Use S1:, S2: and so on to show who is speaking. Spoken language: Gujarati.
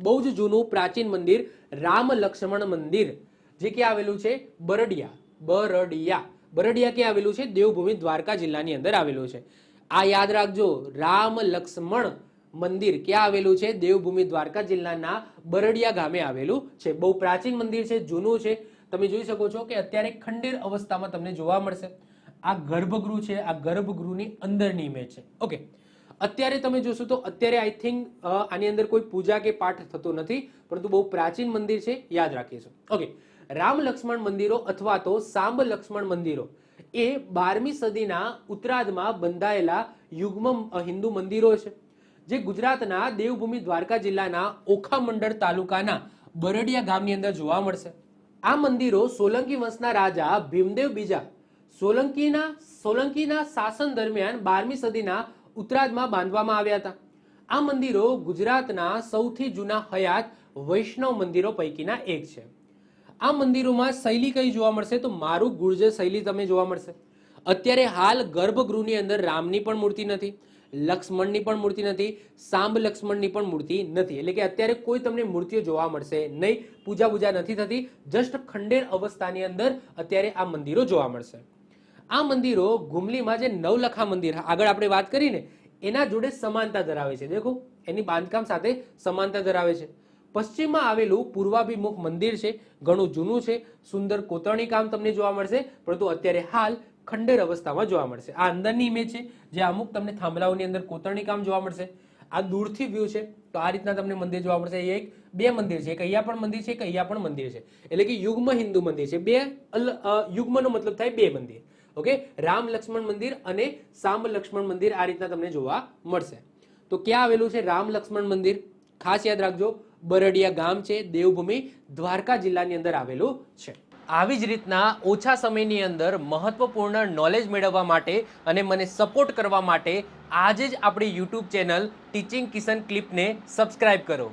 S1: બહુ જ જૂનું પ્રાચીન મંદિર રામ લક્ષ્મણ મંદિર, જે ક્યાં આવેલું છે? બરડિયા. બરડિયા ક્યાં આવેલું છે? દેવભૂમિ દ્વારકા જિલ્લાની અંદર આવેલું છે. આ યાદ રાખજો, રામ લક્ષ્મણ મંદિર ક્યાં આવેલું છે? દેવભૂમિ દ્વારકા જિલ્લાના બરડિયા ગામે આવેલું છે. બહુ પ્રાચીન મંદિર છે, જૂનું છે. તમે જોઈ શકો છો કે અત્યારે ખંડેર અવસ્થામાં તમને જોવા મળશે. આ ગર્ભગૃહ છે, આ ગર્ભગૃહની અંદરની ઇમેજ છે. ઓકે, અત્યારે તમે જોશો તો અત્યારે આઈ થિંક આની અંદર કોઈ પૂજા કે પાઠ થતો નથી, પરંતુ બહુ પ્રાચીન મંદિર છે, યાદ રાખીશું. ઓકે, રામ લક્ષ્મણ મંદિરો અથવા તો સાંબ લક્ષ્મણ મંદિરો એ 12મી સદીના ઉત્તરાર્ધમાં બંધાયેલા યુગ્મ હિન્દુ મંદિરો છે, જે ગુજરાતના દેવભૂમિ દ્વારકા જિલ્લાના ઓખા મંડળ તાલુકાના બરડિયા ગામની અંદર જોવા મળશે. આ મંદિરો સોલંકી વંશના રાજા ભીમદેવ બીજા સોલંકીના શાસન દરમિયાન 12મી સદીના ઉત્તરાર્ધમાં બાંધવામાં આવ્યા હતા. આ મંદિરો ગુજરાતના સૌથી જૂના હયાત વૈષ્ણવ મંદિરો પૈકીના એક છે. આ મંદિરોમાં શૈલી કઈ જોવા મળશે? તો મારું ગુર્જર શૈલી તમે જોવા મળશે. અત્યારે હાલ ગર્ભગૃહની અંદર રામની પણ મૂર્તિ નથી, લક્ષ્મણની પણ મૂર્તિ નથી, સાંબ લક્ષ્મણની પણ મૂર્તિ નથી. એટલે કે અત્યારે કોઈ તમને મૂર્તિઓ જોવા મળશે નહીં, પૂજા નથી થતી. જસ્ટ ખંડેર અવસ્થાની અંદર અત્યારે આ મંદિરો જોવા મળશે. આ મંદિરો ઘુમલીમાં જે નવલખા મંદિર આગળ આપણે વાત કરીને એના જોડે સમાનતા ધરાવે છે. દેખો, એની બાંધકામ સાથે સમાનતા ધરાવે છે. પશ્ચિમમાં આવેલું પૂર્વાભિમુખ મંદિર છે, ઘણું જૂનું છે, સુંદર કોતરણી કામ તમને જોવા મળશે, પરંતુ અત્યારે હાલ ખંડેર અવસ્થામાં જોવા મળશે. આ અંદરની ઇમેજ છે, જે અમુક તમને થાંભલાઓની અંદર કોતરણી કામ જોવા મળશે. આ દૂરથી વ્યૂ છે, તો આ રીતના તમને મંદિર જોવા મળશે. એક બે મંદિર છે, એક અહીંયા પણ મંદિર છે, એક અહીંયા પણ મંદિર છે. એટલે કે યુગ્મ હિન્દુ મંદિર છે. યુગ્મનો મતલબ થાય બે મંદિર. ઓકે, રામ લક્ષ્મણ મંદિર અને સાંબ લક્ષ્મણ મંદિર આ રીતના તમને જોવા મળશે. તો ક્યાં આવેલું છે રામ લક્ષ્મણ મંદિર? ખાસ યાદ રાખજો, બરડિયા ગામ છે, દેવભૂમિ દ્વારકા જિલ્લાની અંદર આવેલું છે. આવી જ રીતના ઓછા સમયની અંદર મહત્વપૂર્ણ નોલેજ મેળવવા માટે અને મને સપોર્ટ કરવા માટે આજે જ આપણી યુટ્યુબ ચેનલ ટીચિંગ કિશન ક્લિપને સબસ્ક્રાઇબ કરો.